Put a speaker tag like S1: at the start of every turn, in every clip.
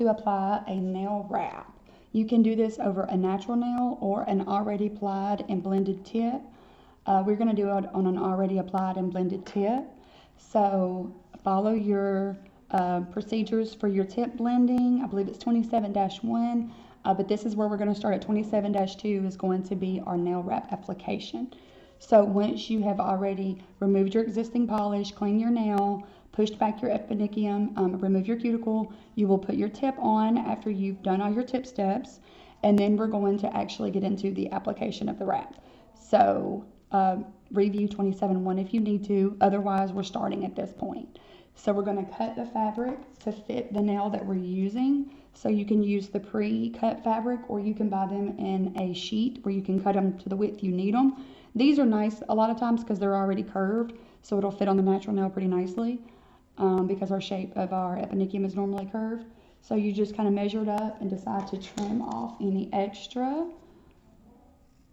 S1: to apply a nail wrap. You can do this over a natural nail or an already applied and blended tip. We're going to do it on an already applied and blended tip. So follow your procedures for your tip blending. I believe it's 27-1, but this is where we're going to start at 27-2 is going to be our nail wrap application. So once you have already removed your existing polish, cleaned your nail, pushed back your epinicium, remove your cuticle, you will put your tip on after you've done all your tip steps, and then we're going to actually get into the application of the wrap. So review 27-1 if you need to, otherwise we're starting at this point. So we're going to cut the fabric to fit the nail that we're using. So you can use the pre-cut fabric, or you can buy them in a sheet where you can cut them to the width you need them. These are nice a lot of times because they're already curved, so it'll fit on the natural nail pretty nicely because our shape of our epinicium is normally curved. So you just kind of measure it up and decide to trim off any extra.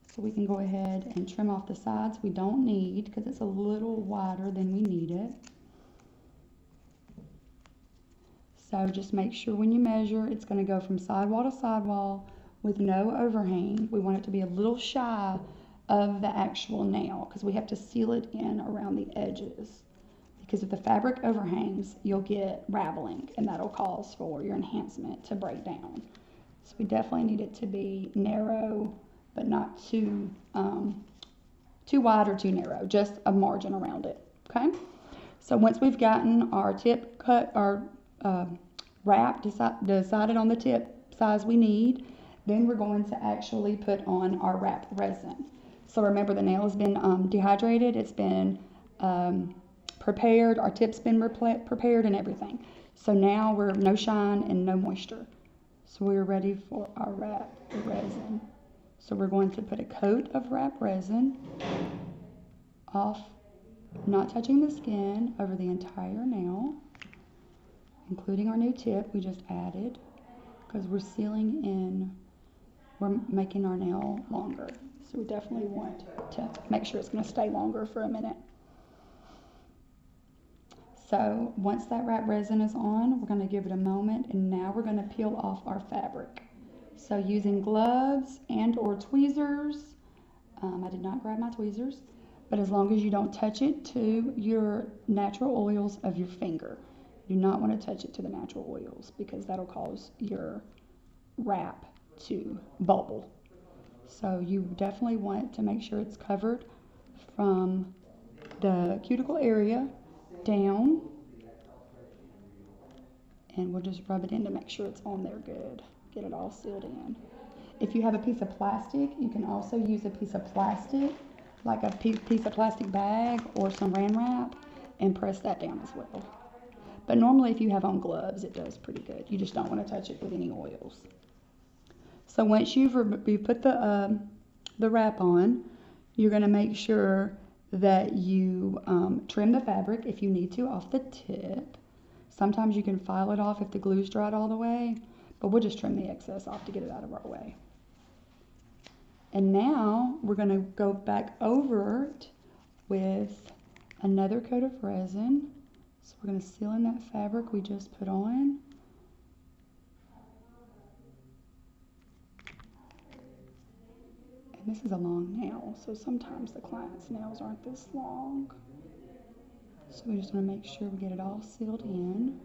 S1: So we can go ahead and trim off the sides we don't need because it's a little wider than we need it. So just make sure when you measure, it's going to go from sidewall to sidewall with no overhang. We want it to be a little shy of the actual nail because we have to seal it in around the edges. Because if the fabric overhangs, you'll get raveling, and that'll cause for your enhancement to break down. So we definitely need it to be narrow, but not too wide or too narrow, just a margin around it, okay? So once we've gotten our tip cut, our wrap decided on the tip size we need, then we're going to actually put on our wrap resin. So remember, the nail has been dehydrated, it's been prepared, our tip's been prepared and everything. So now we're no shine and no moisture. So we're ready for our wrap resin. So we're going to put a coat of wrap resin off, not touching the skin, over the entire nail, including our new tip we just added, because we're sealing in, we're making our nail longer. So we definitely want to make sure it's going to stay longer for a minute. So once that wrap resin is on, we're going to give it a moment, and now we're going to peel off our fabric. So using gloves and or tweezers, I did not grab my tweezers, but as long as you don't touch it to your natural oils of your finger. You do not want to touch it to the natural oils because that'll cause your wrap to bubble. So you definitely want to make sure it's covered from the cuticle area down, and we'll just rub it in to make sure it's on there good. Get it all sealed in. If you have a piece of plastic, you can also use a piece of plastic, like a piece of plastic bag or some Saran wrap, and press that down as well. But normally if you have on gloves, it does pretty good. You just don't want to touch it with any oils. So once you've put the wrap on, you're going to make sure that you trim the fabric if you need to off the tip. Sometimes you can file it off if the glue's dried all the way, but we'll just trim the excess off to get it out of our way. And now we're going to go back over it with another coat of resin. So we're going to seal in that fabric we just put on. And this is a long nail, so sometimes the client's nails aren't this long. So we just want to make sure we get it all sealed in.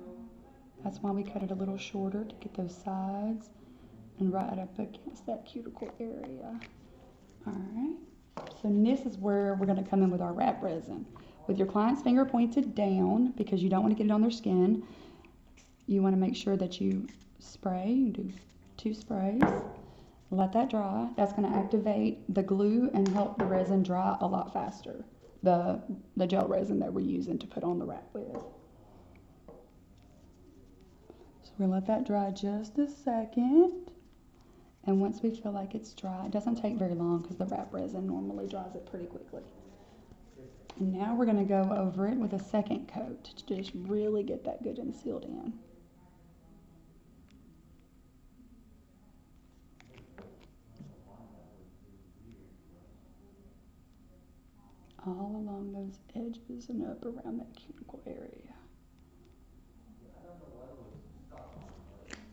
S1: That's why we cut it a little shorter, to get those sides and right up against that cuticle area. Alright, so this is where we're going to come in with our wrap resin. With your client's finger pointed down, because you don't want to get it on their skin, you want to make sure that you spray. You do 2 sprays. Let that dry. That's going to activate the glue and help the resin dry a lot faster. The gel resin that we're using to put on the wrap with. So we're going to let that dry just a second. And once we feel like it's dry, it doesn't take very long because the wrap resin normally dries it pretty quickly. And now we're going to go over it with a second coat to just really get that good and sealed in. All along those edges and up around that cuticle area.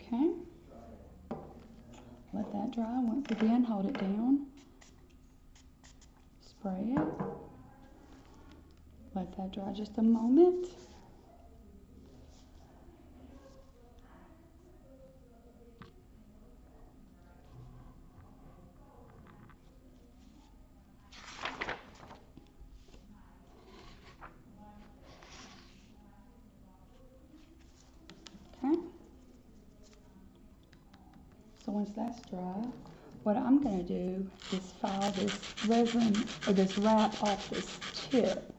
S1: Okay. dry, once again, hold it down. Spray it. Let that dry just a moment. Okay. So once that's dry, what I'm going to do is file this resin or this wrap off this tip,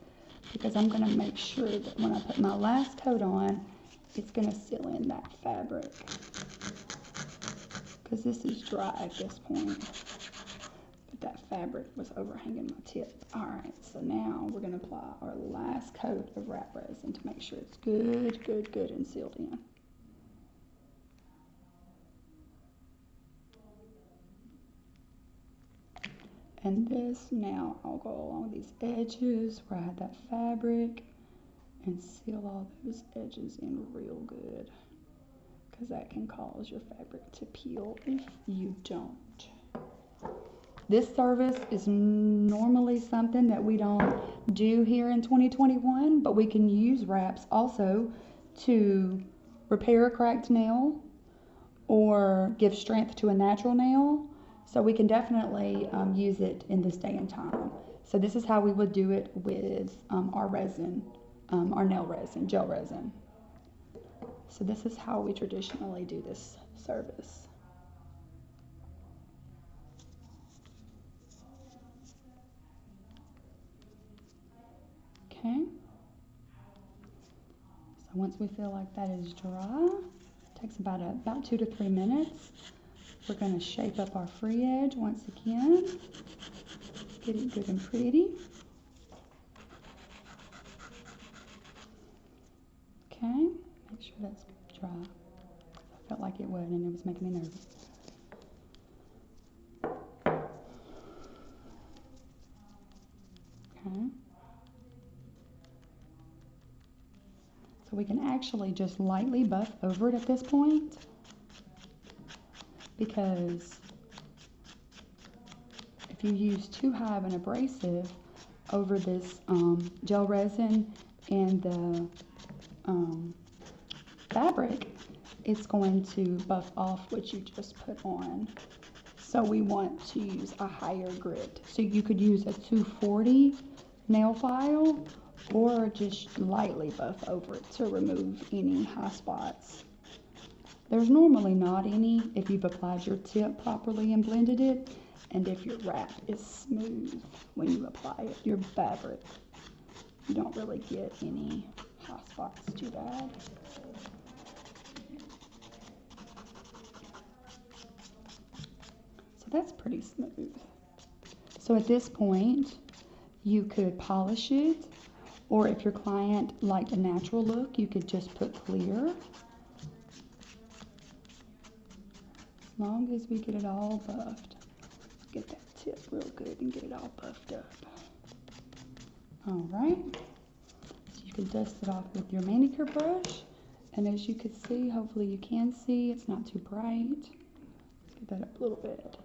S1: because I'm going to make sure that when I put my last coat on, it's going to seal in that fabric, because this is dry at this point, but that fabric was overhanging my tip. All right, so now we're going to apply our last coat of wrap resin to make sure it's good and sealed in. And this, now I'll go along these edges where I had that fabric and seal all those edges in real good, because that can cause your fabric to peel if you don't. This service is normally something that we don't do here in 2021, but we can use wraps also to repair a cracked nail or give strength to a natural nail. So we can definitely use it in this day and time. So this is how we would do it with our resin, our nail resin, gel resin. So this is how we traditionally do this service. Okay. So once we feel like that is dry, it takes about 2 to 3 minutes. We're going to shape up our free edge once again. Get it good and pretty. Okay, make sure that's dry. I felt like it would, and it was making me nervous. Okay. So we can actually just lightly buff over it at this point, because if you use too high of an abrasive over this gel resin and the fabric, it's going to buff off what you just put on. So we want to use a higher grit. So you could use a 240 nail file or just lightly buff over it to remove any high spots. There's normally not any if you've applied your tip properly and blended it, and if your wrap is smooth when you apply it, your fabric, you don't really get any high spots too bad. So that's pretty smooth. So at this point, you could polish it, or if your client liked a natural look, you could just put clear. As long as we get it all buffed. Get that tip real good and get it all buffed up. All right. So you can dust it off with your manicure brush. And as you can see, hopefully you can see, it's not too bright. Let's get that up a little bit.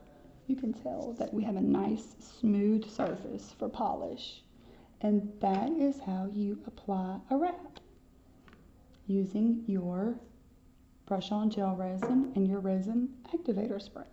S1: You can tell that we have a nice smooth surface for polish. And that is how you apply a wrap, using your brush on gel resin and your resin activator spray.